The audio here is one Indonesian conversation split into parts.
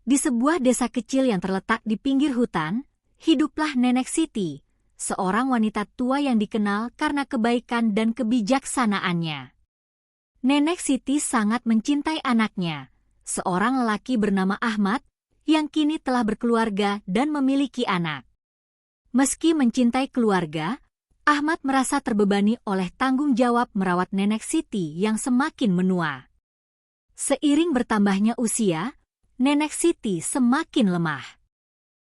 Di sebuah desa kecil yang terletak di pinggir hutan, hiduplah Nenek Siti, seorang wanita tua yang dikenal karena kebaikan dan kebijaksanaannya. Nenek Siti sangat mencintai anaknya, seorang lelaki bernama Ahmad, yang kini telah berkeluarga dan memiliki anak. Meski mencintai keluarga, Ahmad merasa terbebani oleh tanggung jawab merawat Nenek Siti yang semakin menua. Seiring bertambahnya usia, Nenek Siti semakin lemah.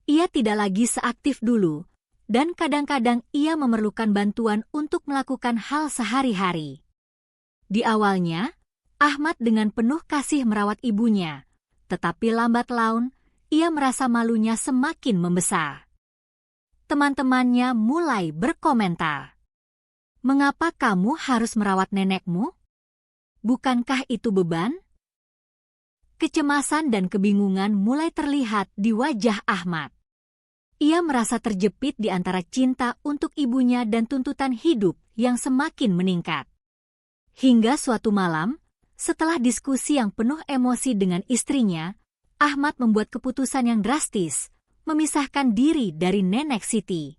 Ia tidak lagi seaktif dulu, dan kadang-kadang ia memerlukan bantuan untuk melakukan hal sehari-hari. Di awalnya, Ahmad dengan penuh kasih merawat ibunya, tetapi lambat laun, ia merasa malunya semakin membesar. Teman-temannya mulai berkomentar. "Mengapa kamu harus merawat nenekmu? Bukankah itu beban?" Kecemasan dan kebingungan mulai terlihat di wajah Ahmad. Ia merasa terjepit di antara cinta untuk ibunya dan tuntutan hidup yang semakin meningkat. Hingga suatu malam, setelah diskusi yang penuh emosi dengan istrinya, Ahmad membuat keputusan yang drastis, memisahkan diri dari Nenek Siti.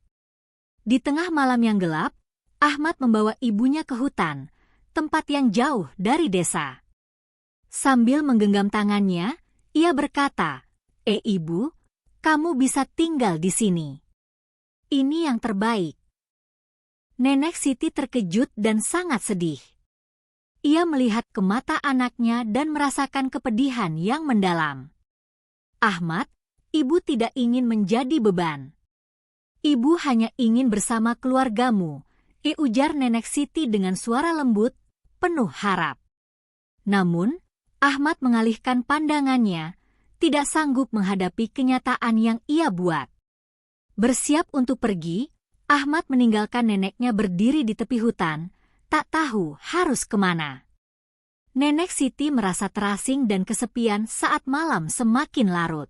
Di tengah malam yang gelap, Ahmad membawa ibunya ke hutan, tempat yang jauh dari desa. Sambil menggenggam tangannya, ia berkata, Ibu, kamu bisa tinggal di sini. Ini yang terbaik." Nenek Siti terkejut dan sangat sedih. Ia melihat ke mata anaknya dan merasakan kepedihan yang mendalam. "Ahmad, ibu tidak ingin menjadi beban. Ibu hanya ingin bersama keluargamu," ujar Nenek Siti dengan suara lembut, penuh harap. Namun, Ahmad mengalihkan pandangannya, tidak sanggup menghadapi kenyataan yang ia buat. Bersiap untuk pergi, Ahmad meninggalkan neneknya berdiri di tepi hutan, tak tahu harus kemana. Nenek Siti merasa terasing dan kesepian saat malam semakin larut.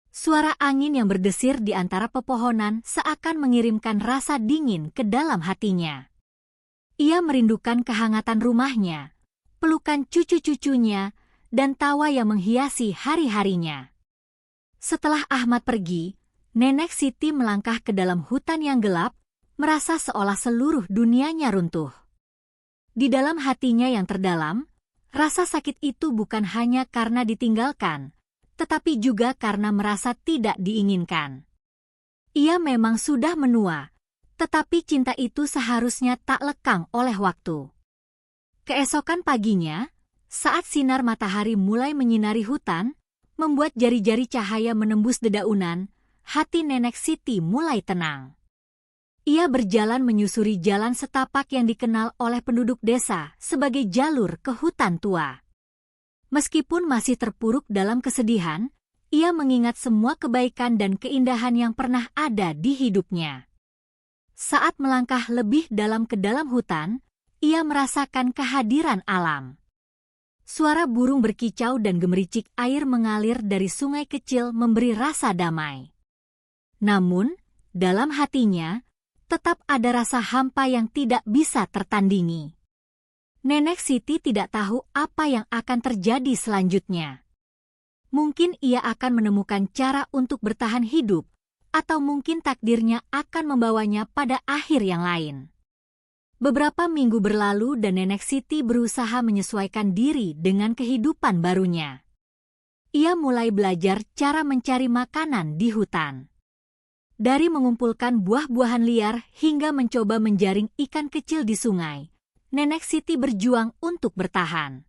Suara angin yang berdesir di antara pepohonan seakan mengirimkan rasa dingin ke dalam hatinya. Ia merindukan kehangatan rumahnya, pelukan cucu-cucunya, dan tawa yang menghiasi hari-harinya. Setelah Ahmad pergi, Nenek Siti melangkah ke dalam hutan yang gelap, merasa seolah seluruh dunianya runtuh. Di dalam hatinya yang terdalam, rasa sakit itu bukan hanya karena ditinggalkan, tetapi juga karena merasa tidak diinginkan. Ia memang sudah menua, tetapi cinta itu seharusnya tak lekang oleh waktu. Keesokan paginya, saat sinar matahari mulai menyinari hutan, membuat jari-jari cahaya menembus dedaunan, hati Nenek Siti mulai tenang. Ia berjalan menyusuri jalan setapak yang dikenal oleh penduduk desa sebagai jalur ke hutan tua. Meskipun masih terpuruk dalam kesedihan, ia mengingat semua kebaikan dan keindahan yang pernah ada di hidupnya. Saat melangkah lebih dalam ke dalam hutan, ia merasakan kehadiran alam. Suara burung berkicau dan gemericik air mengalir dari sungai kecil memberi rasa damai. Namun, dalam hatinya, tetap ada rasa hampa yang tidak bisa tertandingi. Nenek Siti tidak tahu apa yang akan terjadi selanjutnya. Mungkin ia akan menemukan cara untuk bertahan hidup, atau mungkin takdirnya akan membawanya pada akhir yang lain. Beberapa minggu berlalu dan Nenek Siti berusaha menyesuaikan diri dengan kehidupan barunya. Ia mulai belajar cara mencari makanan di hutan. Dari mengumpulkan buah-buahan liar hingga mencoba menjaring ikan kecil di sungai, Nenek Siti berjuang untuk bertahan.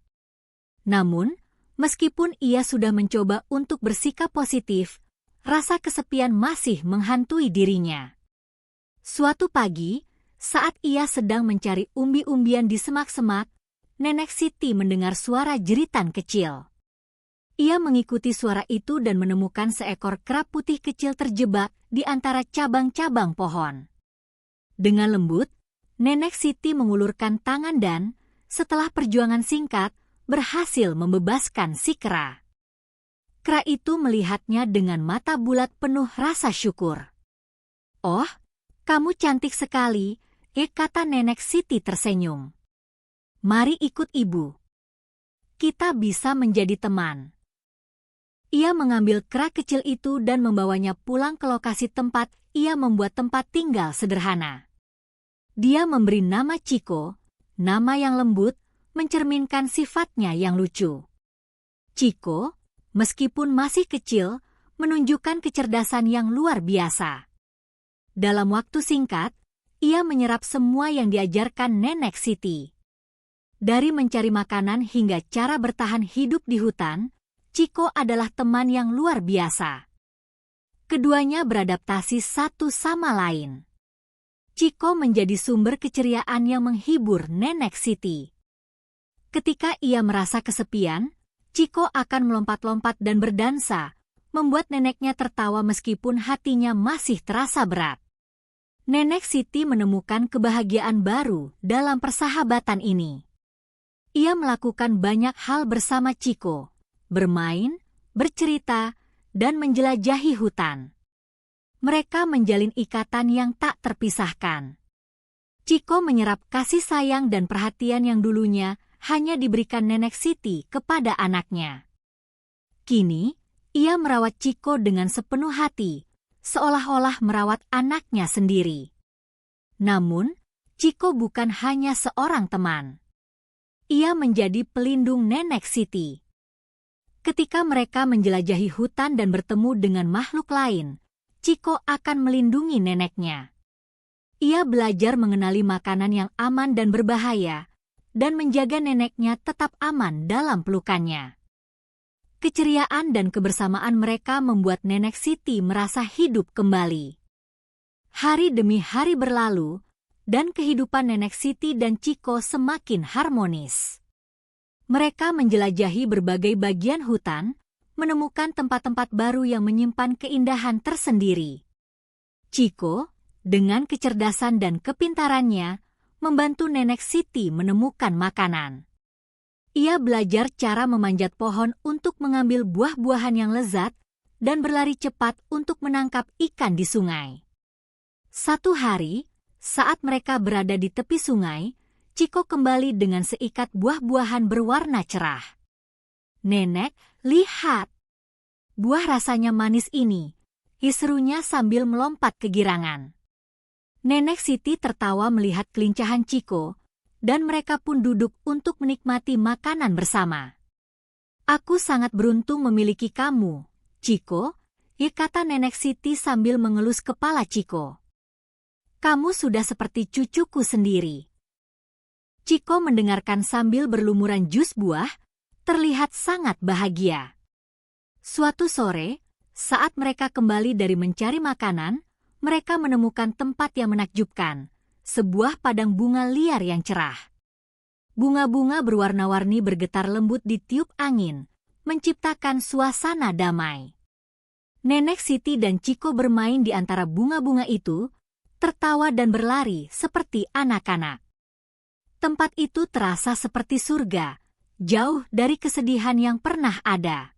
Namun, meskipun ia sudah mencoba untuk bersikap positif, rasa kesepian masih menghantui dirinya. Suatu pagi, saat ia sedang mencari umbi-umbian di semak-semak, Nenek Siti mendengar suara jeritan kecil. Ia mengikuti suara itu dan menemukan seekor kera putih kecil terjebak di antara cabang-cabang pohon. Dengan lembut, Nenek Siti mengulurkan tangan dan, setelah perjuangan singkat, berhasil membebaskan si kera. Kera itu melihatnya dengan mata bulat penuh rasa syukur. "Oh, kamu cantik sekali," kata Nenek Siti tersenyum. "Mari ikut ibu. Kita bisa menjadi teman." Ia mengambil kera kecil itu dan membawanya pulang ke lokasi tempat ia membuat tempat tinggal sederhana. Dia memberi nama Chico, nama yang lembut, mencerminkan sifatnya yang lucu. Chico, meskipun masih kecil, menunjukkan kecerdasan yang luar biasa. Dalam waktu singkat, ia menyerap semua yang diajarkan Nenek Siti. Dari mencari makanan hingga cara bertahan hidup di hutan, Chico adalah teman yang luar biasa. Keduanya beradaptasi satu sama lain. Chico menjadi sumber keceriaan yang menghibur Nenek Siti. Ketika ia merasa kesepian, Chico akan melompat-lompat dan berdansa, membuat neneknya tertawa meskipun hatinya masih terasa berat. Nenek Siti menemukan kebahagiaan baru dalam persahabatan ini. Ia melakukan banyak hal bersama Chico, bermain, bercerita, dan menjelajahi hutan. Mereka menjalin ikatan yang tak terpisahkan. Chico menyerap kasih sayang dan perhatian yang dulunya hanya diberikan Nenek Siti kepada anaknya. Kini, ia merawat Chico dengan sepenuh hati, seolah-olah merawat anaknya sendiri. Namun, Chico bukan hanya seorang teman. Ia menjadi pelindung Nenek Siti. Ketika mereka menjelajahi hutan dan bertemu dengan makhluk lain, Chico akan melindungi neneknya. Ia belajar mengenali makanan yang aman dan berbahaya, dan menjaga neneknya tetap aman dalam pelukannya. Keceriaan dan kebersamaan mereka membuat Nenek Siti merasa hidup kembali. Hari demi hari berlalu, dan kehidupan Nenek Siti dan Chico semakin harmonis. Mereka menjelajahi berbagai bagian hutan, menemukan tempat-tempat baru yang menyimpan keindahan tersendiri. Chico, dengan kecerdasan dan kepintarannya, membantu Nenek Siti menemukan makanan. Ia belajar cara memanjat pohon untuk mengambil buah-buahan yang lezat dan berlari cepat untuk menangkap ikan di sungai. Satu hari, saat mereka berada di tepi sungai, Chico kembali dengan seikat buah-buahan berwarna cerah. "Nenek, lihat! Buah rasanya manis ini," serunya sambil melompat kegirangan. Nenek Siti tertawa melihat kelincahan Chico, dan mereka pun duduk untuk menikmati makanan bersama. "Aku sangat beruntung memiliki kamu, Chico," kata Nenek Siti sambil mengelus kepala Chico. "Kamu sudah seperti cucuku sendiri." Chico mendengarkan sambil berlumuran jus buah, terlihat sangat bahagia. Suatu sore, saat mereka kembali dari mencari makanan, mereka menemukan tempat yang menakjubkan, sebuah padang bunga liar yang cerah. Bunga-bunga berwarna-warni bergetar lembut di tiup angin, menciptakan suasana damai. Nenek Siti dan Chico bermain di antara bunga-bunga itu, tertawa dan berlari seperti anak-anak. Tempat itu terasa seperti surga, jauh dari kesedihan yang pernah ada.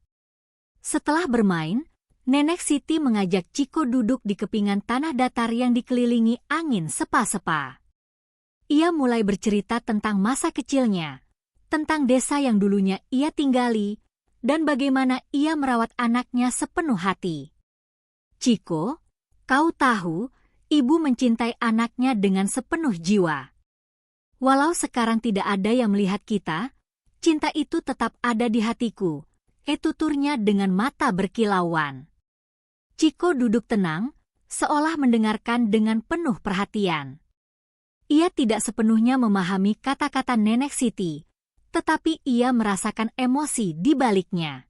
Setelah bermain, Nenek Siti mengajak Chico duduk di kepingan tanah datar yang dikelilingi angin sepa-sepa. Ia mulai bercerita tentang masa kecilnya, tentang desa yang dulunya ia tinggali, dan bagaimana ia merawat anaknya sepenuh hati. "Chico, kau tahu, ibu mencintai anaknya dengan sepenuh jiwa. Walau sekarang tidak ada yang melihat kita, cinta itu tetap ada di hatiku," tuturnya dengan mata berkilauan. Chico duduk tenang, seolah mendengarkan dengan penuh perhatian. Ia tidak sepenuhnya memahami kata-kata Nenek Siti, tetapi ia merasakan emosi di baliknya.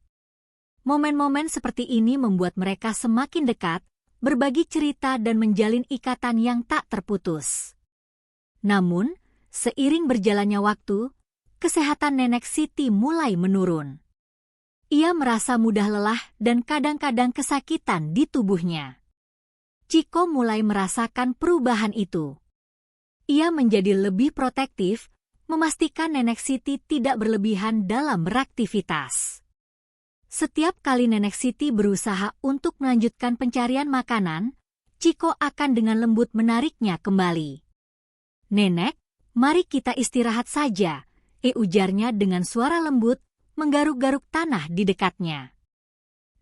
Momen-momen seperti ini membuat mereka semakin dekat, berbagi cerita dan menjalin ikatan yang tak terputus. Namun, seiring berjalannya waktu, kesehatan Nenek Siti mulai menurun. Ia merasa mudah lelah dan kadang-kadang kesakitan di tubuhnya. Chico mulai merasakan perubahan itu. Ia menjadi lebih protektif, memastikan Nenek Siti tidak berlebihan dalam beraktivitas. Setiap kali Nenek Siti berusaha untuk melanjutkan pencarian makanan, Chico akan dengan lembut menariknya kembali. "Nenek, mari kita istirahat saja," ujarnya dengan suara lembut, menggaruk-garuk tanah di dekatnya.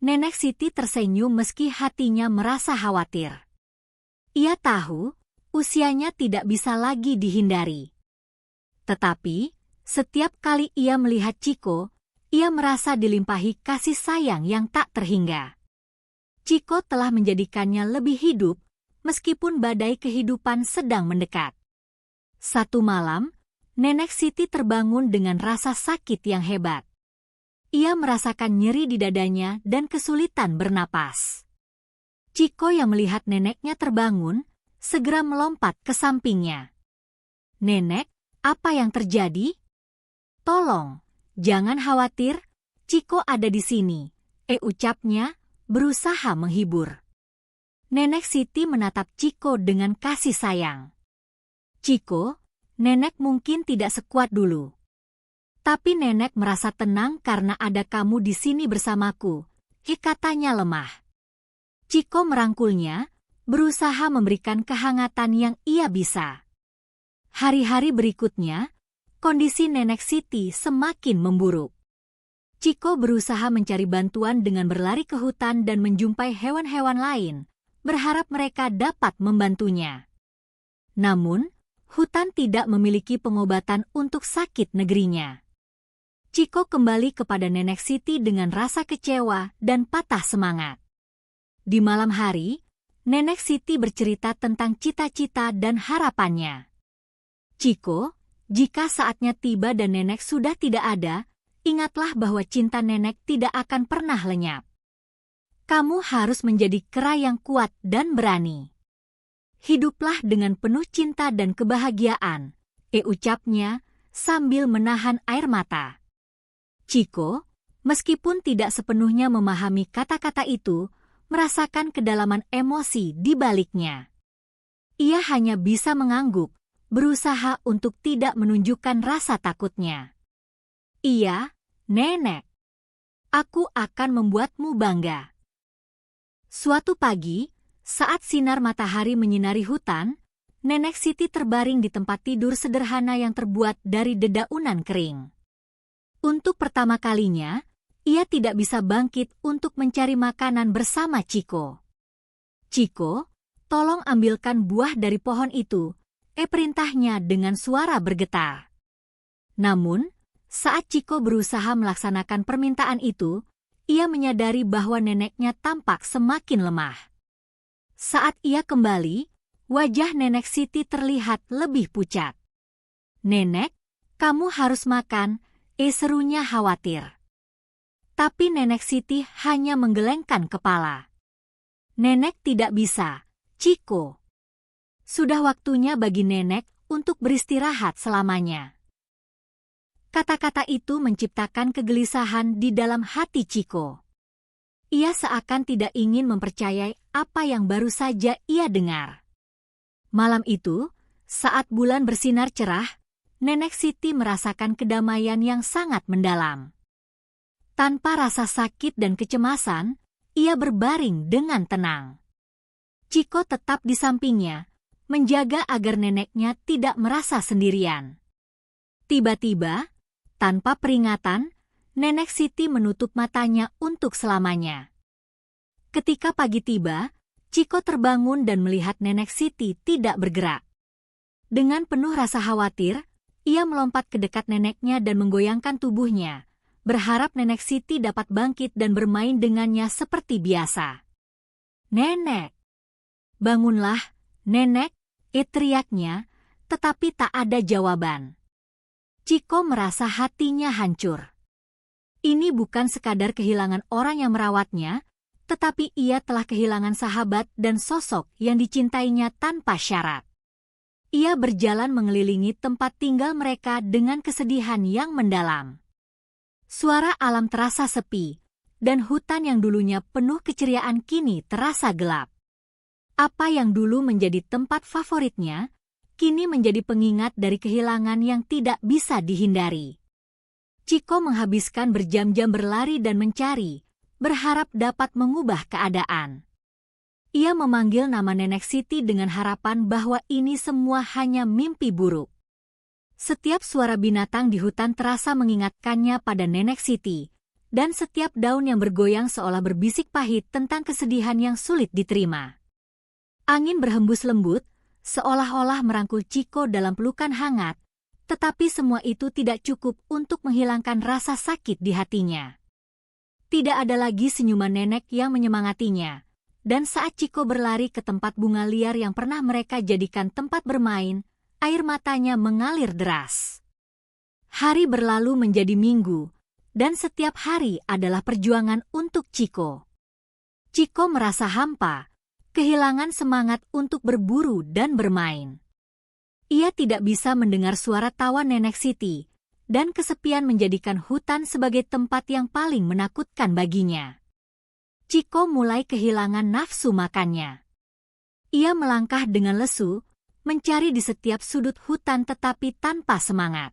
Nenek Siti tersenyum meski hatinya merasa khawatir. Ia tahu, usianya tidak bisa lagi dihindari. Tetapi, setiap kali ia melihat Chiko, ia merasa dilimpahi kasih sayang yang tak terhingga. Chiko telah menjadikannya lebih hidup, meskipun badai kehidupan sedang mendekat. Satu malam, Nenek Siti terbangun dengan rasa sakit yang hebat. Ia merasakan nyeri di dadanya dan kesulitan bernapas. Chiko yang melihat neneknya terbangun, segera melompat ke sampingnya. "Nenek, apa yang terjadi?" "Tolong, jangan khawatir, Chiko ada di sini," ucapnya, berusaha menghibur. Nenek Siti menatap Chiko dengan kasih sayang. "Chiko, nenek mungkin tidak sekuat dulu. Tapi nenek merasa tenang karena ada kamu di sini bersamaku," katanya lemah. Chiko merangkulnya, berusaha memberikan kehangatan yang ia bisa. Hari-hari berikutnya, kondisi Nenek Siti semakin memburuk. Chiko berusaha mencari bantuan dengan berlari ke hutan dan menjumpai hewan-hewan lain, berharap mereka dapat membantunya. Namun, hutan tidak memiliki pengobatan untuk sakit negerinya. Chiko kembali kepada Nenek Siti dengan rasa kecewa dan patah semangat. Di malam hari, Nenek Siti bercerita tentang cita-cita dan harapannya. "Chiko, jika saatnya tiba dan nenek sudah tidak ada, ingatlah bahwa cinta nenek tidak akan pernah lenyap. Kamu harus menjadi kera yang kuat dan berani. Hiduplah dengan penuh cinta dan kebahagiaan," ucapnya sambil menahan air mata. Chiko, meskipun tidak sepenuhnya memahami kata-kata itu, merasakan kedalaman emosi di baliknya. Ia hanya bisa mengangguk, berusaha untuk tidak menunjukkan rasa takutnya. "Iya, Nenek. Aku akan membuatmu bangga." Suatu pagi, saat sinar matahari menyinari hutan, Nenek Siti terbaring di tempat tidur sederhana yang terbuat dari dedaunan kering. Untuk pertama kalinya, ia tidak bisa bangkit untuk mencari makanan bersama Chiko. "Chiko, tolong ambilkan buah dari pohon itu," perintahnya dengan suara bergetar. Namun, saat Chiko berusaha melaksanakan permintaan itu, ia menyadari bahwa neneknya tampak semakin lemah. Saat ia kembali, wajah Nenek Siti terlihat lebih pucat. "Nenek, kamu harus makan," serunya khawatir. Tapi Nenek Siti hanya menggelengkan kepala. "Nenek tidak bisa, Chiko. Sudah waktunya bagi nenek untuk beristirahat selamanya." Kata-kata itu menciptakan kegelisahan di dalam hati Chiko. Ia seakan tidak ingin mempercayai apa yang baru saja ia dengar. Malam itu, saat bulan bersinar cerah, Nenek Siti merasakan kedamaian yang sangat mendalam. Tanpa rasa sakit dan kecemasan, ia berbaring dengan tenang. Chiko tetap di sampingnya, menjaga agar neneknya tidak merasa sendirian. Tiba-tiba, tanpa peringatan, Nenek Siti menutup matanya untuk selamanya. Ketika pagi tiba, Chiko terbangun dan melihat Nenek Siti tidak bergerak. Dengan penuh rasa khawatir, ia melompat ke dekat neneknya dan menggoyangkan tubuhnya, berharap Nenek Siti dapat bangkit dan bermain dengannya seperti biasa. "Nenek! Bangunlah, Nenek!" teriaknya, tetapi tak ada jawaban. Chiko merasa hatinya hancur. Ini bukan sekadar kehilangan orang yang merawatnya, tetapi ia telah kehilangan sahabat dan sosok yang dicintainya tanpa syarat. Ia berjalan mengelilingi tempat tinggal mereka dengan kesedihan yang mendalam. Suara alam terasa sepi, dan hutan yang dulunya penuh keceriaan kini terasa gelap. Apa yang dulu menjadi tempat favoritnya, kini menjadi pengingat dari kehilangan yang tidak bisa dihindari. Chiko menghabiskan berjam-jam berlari dan mencari, berharap dapat mengubah keadaan. Ia memanggil nama Nenek Siti dengan harapan bahwa ini semua hanya mimpi buruk. Setiap suara binatang di hutan terasa mengingatkannya pada Nenek Siti, dan setiap daun yang bergoyang seolah berbisik pahit tentang kesedihan yang sulit diterima. Angin berhembus lembut, seolah-olah merangkul Chiko dalam pelukan hangat, tetapi semua itu tidak cukup untuk menghilangkan rasa sakit di hatinya. Tidak ada lagi senyuman nenek yang menyemangatinya, dan saat Chiko berlari ke tempat bunga liar yang pernah mereka jadikan tempat bermain, air matanya mengalir deras. Hari berlalu menjadi minggu, dan setiap hari adalah perjuangan untuk Chiko. Chiko merasa hampa, kehilangan semangat untuk berburu dan bermain. Ia tidak bisa mendengar suara tawa Nenek Siti, dan kesepian menjadikan hutan sebagai tempat yang paling menakutkan baginya. Chiko mulai kehilangan nafsu makannya. Ia melangkah dengan lesu, mencari di setiap sudut hutan tetapi tanpa semangat.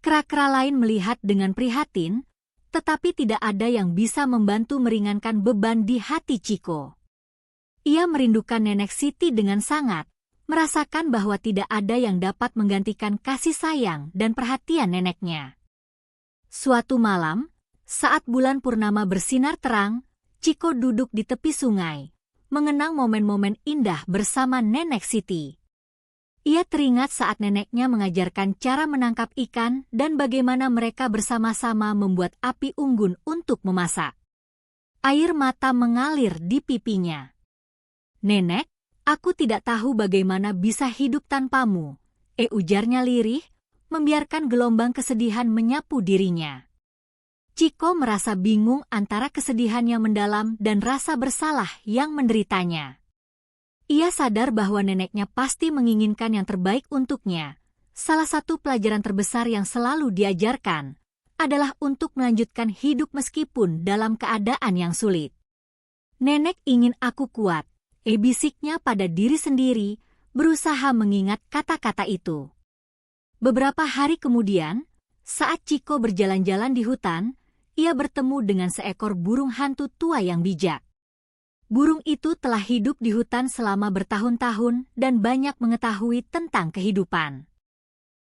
Kera-kera lain melihat dengan prihatin, tetapi tidak ada yang bisa membantu meringankan beban di hati Chiko. Ia merindukan Nenek Siti dengan sangat, merasakan bahwa tidak ada yang dapat menggantikan kasih sayang dan perhatian neneknya. Suatu malam, saat bulan purnama bersinar terang, Chiko duduk di tepi sungai, mengenang momen-momen indah bersama Nenek Siti. Ia teringat saat neneknya mengajarkan cara menangkap ikan dan bagaimana mereka bersama-sama membuat api unggun untuk memasak. Air mata mengalir di pipinya. "Nenek, aku tidak tahu bagaimana bisa hidup tanpamu," ujarnya lirih, membiarkan gelombang kesedihan menyapu dirinya. Chiko merasa bingung antara kesedihan yang mendalam dan rasa bersalah yang menderitanya. Ia sadar bahwa neneknya pasti menginginkan yang terbaik untuknya. Salah satu pelajaran terbesar yang selalu diajarkan adalah untuk melanjutkan hidup meskipun dalam keadaan yang sulit. "Nenek ingin aku kuat," bisiknya pada diri sendiri, berusaha mengingat kata-kata itu. Beberapa hari kemudian, saat Chiko berjalan-jalan di hutan, ia bertemu dengan seekor burung hantu tua yang bijak. Burung itu telah hidup di hutan selama bertahun-tahun dan banyak mengetahui tentang kehidupan.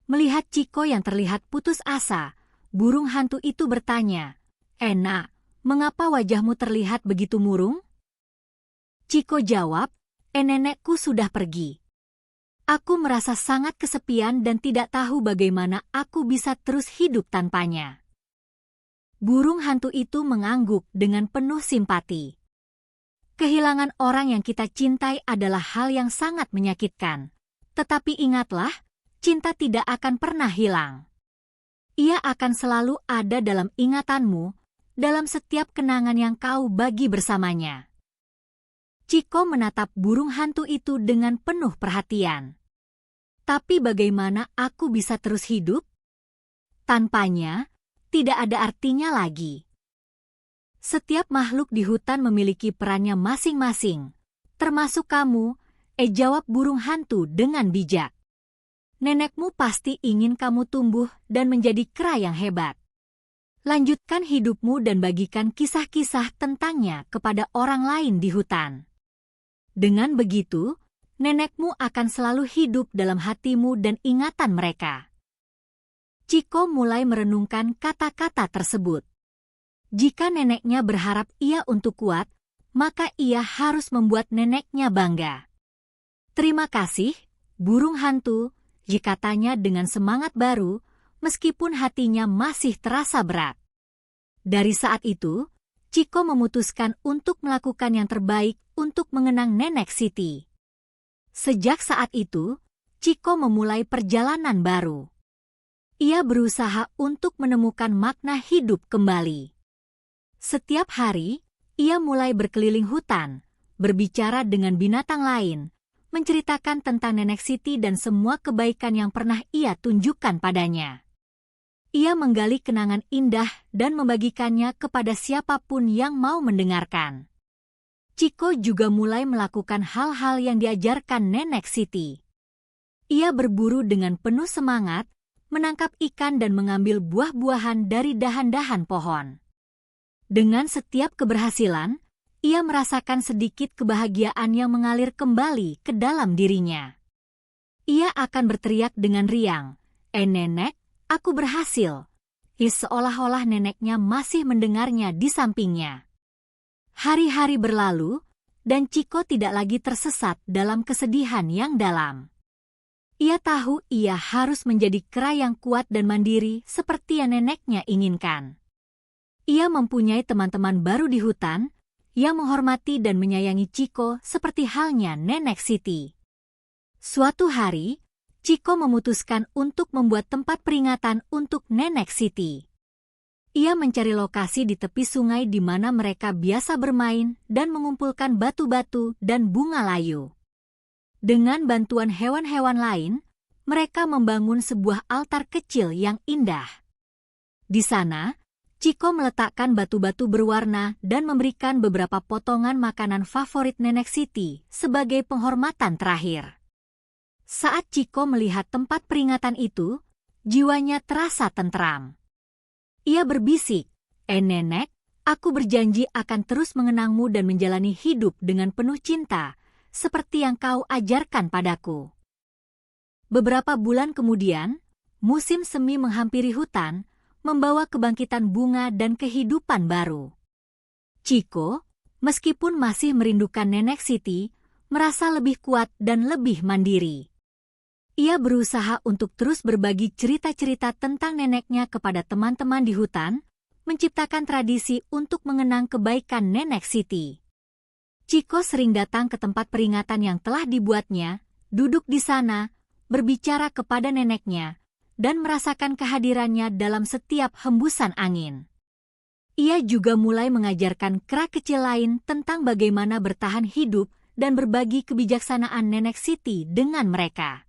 Melihat Chiko yang terlihat putus asa, burung hantu itu bertanya, "Nak, mengapa wajahmu terlihat begitu murung?" Chiko jawab, "Nenekku sudah pergi. Aku merasa sangat kesepian dan tidak tahu bagaimana aku bisa terus hidup tanpanya." Burung hantu itu mengangguk dengan penuh simpati. Kehilangan orang yang kita cintai adalah hal yang sangat menyakitkan. Tetapi ingatlah, cinta tidak akan pernah hilang. Ia akan selalu ada dalam ingatanmu, dalam setiap kenangan yang kau bagi bersamanya. Chiko menatap burung hantu itu dengan penuh perhatian. "Tapi bagaimana aku bisa terus hidup? Tanpanya, tidak ada artinya lagi." "Setiap makhluk di hutan memiliki perannya masing-masing, termasuk kamu," jawab burung hantu dengan bijak. "Nenekmu pasti ingin kamu tumbuh dan menjadi kera yang hebat. Lanjutkan hidupmu dan bagikan kisah-kisah tentangnya kepada orang lain di hutan. Dengan begitu, nenekmu akan selalu hidup dalam hatimu dan ingatan mereka." Chiko mulai merenungkan kata-kata tersebut. Jika neneknya berharap ia untuk kuat, maka ia harus membuat neneknya bangga. "Terima kasih, burung hantu," katanya dengan semangat baru, meskipun hatinya masih terasa berat. Dari saat itu, Chiko memutuskan untuk melakukan yang terbaik untuk mengenang Nenek Siti. Sejak saat itu, Chiko memulai perjalanan baru. Ia berusaha untuk menemukan makna hidup kembali. Setiap hari, ia mulai berkeliling hutan, berbicara dengan binatang lain, menceritakan tentang Nenek Siti dan semua kebaikan yang pernah ia tunjukkan padanya. Ia menggali kenangan indah dan membagikannya kepada siapapun yang mau mendengarkan. Chiko juga mulai melakukan hal-hal yang diajarkan Nenek Siti. Ia berburu dengan penuh semangat, menangkap ikan dan mengambil buah-buahan dari dahan-dahan pohon. Dengan setiap keberhasilan, ia merasakan sedikit kebahagiaan yang mengalir kembali ke dalam dirinya. Ia akan berteriak dengan riang, "Nenek, aku berhasil!" seolah-olah neneknya masih mendengarnya di sampingnya. Hari-hari berlalu, dan Chiko tidak lagi tersesat dalam kesedihan yang dalam. Ia tahu ia harus menjadi kera yang kuat dan mandiri seperti yang neneknya inginkan. Ia mempunyai teman-teman baru di hutan, yang menghormati dan menyayangi Chiko seperti halnya Nenek Siti. Suatu hari, Chiko memutuskan untuk membuat tempat peringatan untuk Nenek Siti. Ia mencari lokasi di tepi sungai di mana mereka biasa bermain dan mengumpulkan batu-batu dan bunga layu. Dengan bantuan hewan-hewan lain, mereka membangun sebuah altar kecil yang indah. Di sana, Chiko meletakkan batu-batu berwarna dan memberikan beberapa potongan makanan favorit Nenek Siti sebagai penghormatan terakhir. Saat Chiko melihat tempat peringatan itu, jiwanya terasa tentram. Ia berbisik, Nenek, aku berjanji akan terus mengenangmu dan menjalani hidup dengan penuh cinta, seperti yang kau ajarkan padaku." Beberapa bulan kemudian, musim semi menghampiri hutan, membawa kebangkitan bunga dan kehidupan baru. Chiko, meskipun masih merindukan Nenek Siti, merasa lebih kuat dan lebih mandiri. Ia berusaha untuk terus berbagi cerita-cerita tentang neneknya kepada teman-teman di hutan, menciptakan tradisi untuk mengenang kebaikan Nenek Siti. Chiko sering datang ke tempat peringatan yang telah dibuatnya, duduk di sana, berbicara kepada neneknya, dan merasakan kehadirannya dalam setiap hembusan angin. Ia juga mulai mengajarkan kera kecil lain tentang bagaimana bertahan hidup dan berbagi kebijaksanaan Nenek Siti dengan mereka.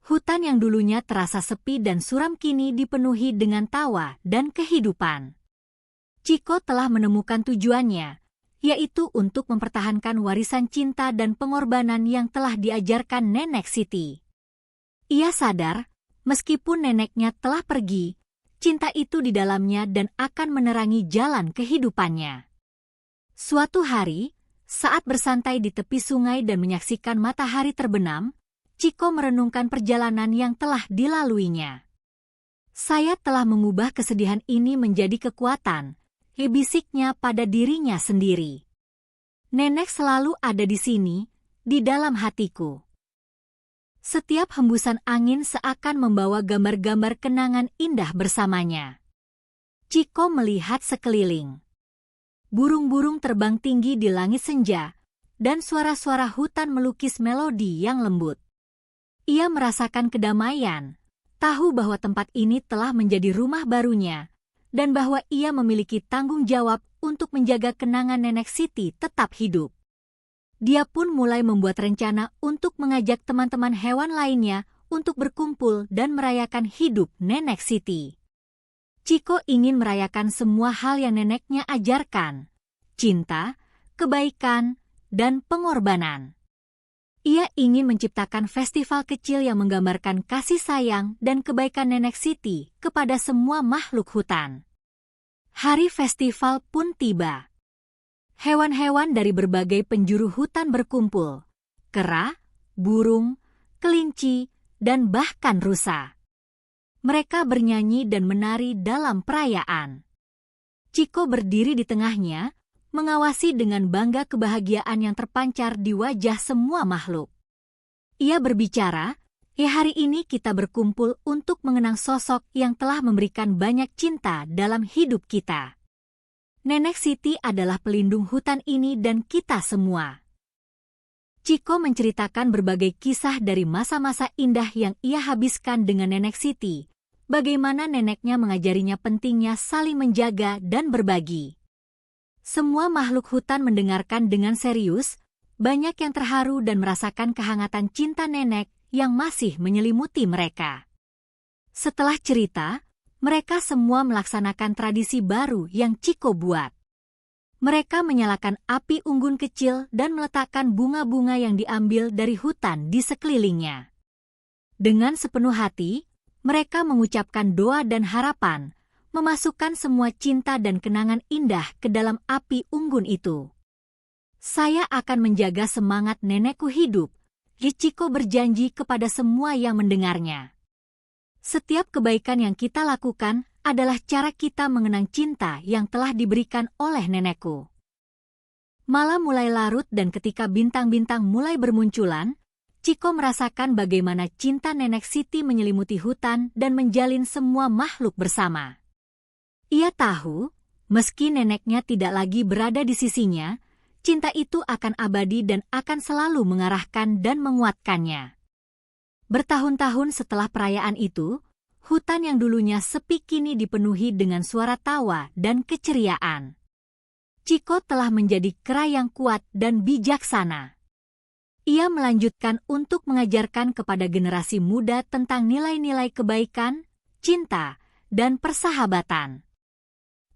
Hutan yang dulunya terasa sepi dan suram kini dipenuhi dengan tawa dan kehidupan. Chiko telah menemukan tujuannya, yaitu untuk mempertahankan warisan cinta dan pengorbanan yang telah diajarkan Nenek Siti. Ia sadar, meskipun neneknya telah pergi, cinta itu di dalamnya dan akan menerangi jalan kehidupannya. Suatu hari, saat bersantai di tepi sungai dan menyaksikan matahari terbenam, Chiko merenungkan perjalanan yang telah dilaluinya. "Saya telah mengubah kesedihan ini menjadi kekuatan," bisiknya pada dirinya sendiri. "Nenek selalu ada di sini, di dalam hatiku." Setiap hembusan angin seakan membawa gambar-gambar kenangan indah bersamanya. Chiko melihat sekeliling. Burung-burung terbang tinggi di langit senja, dan suara-suara hutan melukis melodi yang lembut. Ia merasakan kedamaian, tahu bahwa tempat ini telah menjadi rumah barunya, dan bahwa ia memiliki tanggung jawab untuk menjaga kenangan Nenek Siti tetap hidup. Dia pun mulai membuat rencana untuk mengajak teman-teman hewan lainnya untuk berkumpul dan merayakan hidup Nenek Siti. Chiko ingin merayakan semua hal yang neneknya ajarkan: cinta, kebaikan, dan pengorbanan. Ia ingin menciptakan festival kecil yang menggambarkan kasih sayang dan kebaikan Nenek Siti kepada semua makhluk hutan. Hari festival pun tiba. Hewan-hewan dari berbagai penjuru hutan berkumpul: kera, burung, kelinci, dan bahkan rusa. Mereka bernyanyi dan menari dalam perayaan. Chiko berdiri di tengahnya, mengawasi dengan bangga kebahagiaan yang terpancar di wajah semua makhluk. Ia berbicara, hari ini kita berkumpul untuk mengenang sosok yang telah memberikan banyak cinta dalam hidup kita. Nenek Siti adalah pelindung hutan ini dan kita semua." Chiko menceritakan berbagai kisah dari masa-masa indah yang ia habiskan dengan Nenek Siti, bagaimana neneknya mengajarinya pentingnya saling menjaga dan berbagi. Semua makhluk hutan mendengarkan dengan serius, banyak yang terharu dan merasakan kehangatan cinta nenek yang masih menyelimuti mereka. Setelah cerita, mereka semua melaksanakan tradisi baru yang Chiko buat. Mereka menyalakan api unggun kecil dan meletakkan bunga-bunga yang diambil dari hutan di sekelilingnya. Dengan sepenuh hati, mereka mengucapkan doa dan harapan, memasukkan semua cinta dan kenangan indah ke dalam api unggun itu. "Saya akan menjaga semangat nenekku hidup," Chiko berjanji kepada semua yang mendengarnya. "Setiap kebaikan yang kita lakukan adalah cara kita mengenang cinta yang telah diberikan oleh nenekku. Malam mulai larut dan ketika bintang-bintang mulai bermunculan, Chiko merasakan bagaimana cinta Nenek Siti menyelimuti hutan dan menjalin semua makhluk bersama. Ia tahu, meski neneknya tidak lagi berada di sisinya, cinta itu akan abadi dan akan selalu mengarahkan dan menguatkannya. Bertahun-tahun setelah perayaan itu, hutan yang dulunya sepi kini dipenuhi dengan suara tawa dan keceriaan. Chiko telah menjadi kera yang kuat dan bijaksana. Ia melanjutkan untuk mengajarkan kepada generasi muda tentang nilai-nilai kebaikan, cinta, dan persahabatan.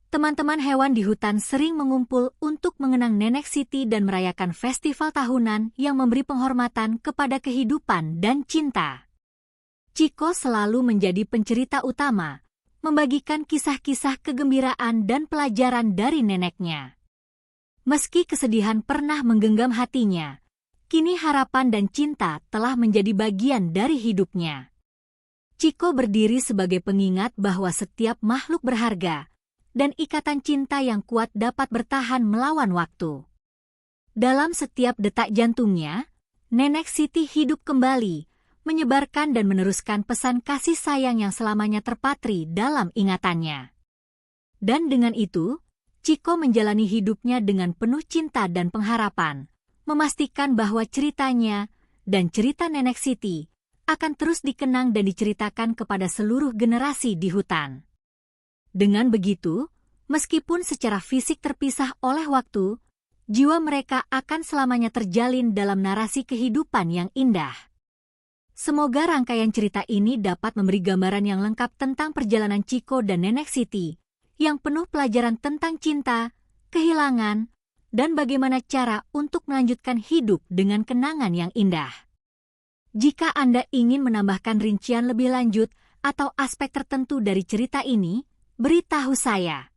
Teman-teman hewan di hutan sering mengumpul untuk mengenang Nenek Siti dan merayakan festival tahunan yang memberi penghormatan kepada kehidupan dan cinta. Chiko selalu menjadi pencerita utama, membagikan kisah-kisah kegembiraan dan pelajaran dari neneknya. Meski kesedihan pernah menggenggam hatinya, kini harapan dan cinta telah menjadi bagian dari hidupnya. Chiko berdiri sebagai pengingat bahwa setiap makhluk berharga, dan ikatan cinta yang kuat dapat bertahan melawan waktu. Dalam setiap detak jantungnya, Nenek Siti hidup kembali, menyebarkan dan meneruskan pesan kasih sayang yang selamanya terpatri dalam ingatannya. Dan dengan itu, Chiko menjalani hidupnya dengan penuh cinta dan pengharapan, memastikan bahwa ceritanya dan cerita Nenek Siti akan terus dikenang dan diceritakan kepada seluruh generasi di hutan. Dengan begitu, meskipun secara fisik terpisah oleh waktu, jiwa mereka akan selamanya terjalin dalam narasi kehidupan yang indah. Semoga rangkaian cerita ini dapat memberi gambaran yang lengkap tentang perjalanan Chiko dan Nenek Siti, yang penuh pelajaran tentang cinta, kehilangan, dan bagaimana cara untuk melanjutkan hidup dengan kenangan yang indah. Jika Anda ingin menambahkan rincian lebih lanjut atau aspek tertentu dari cerita ini, beritahu saya.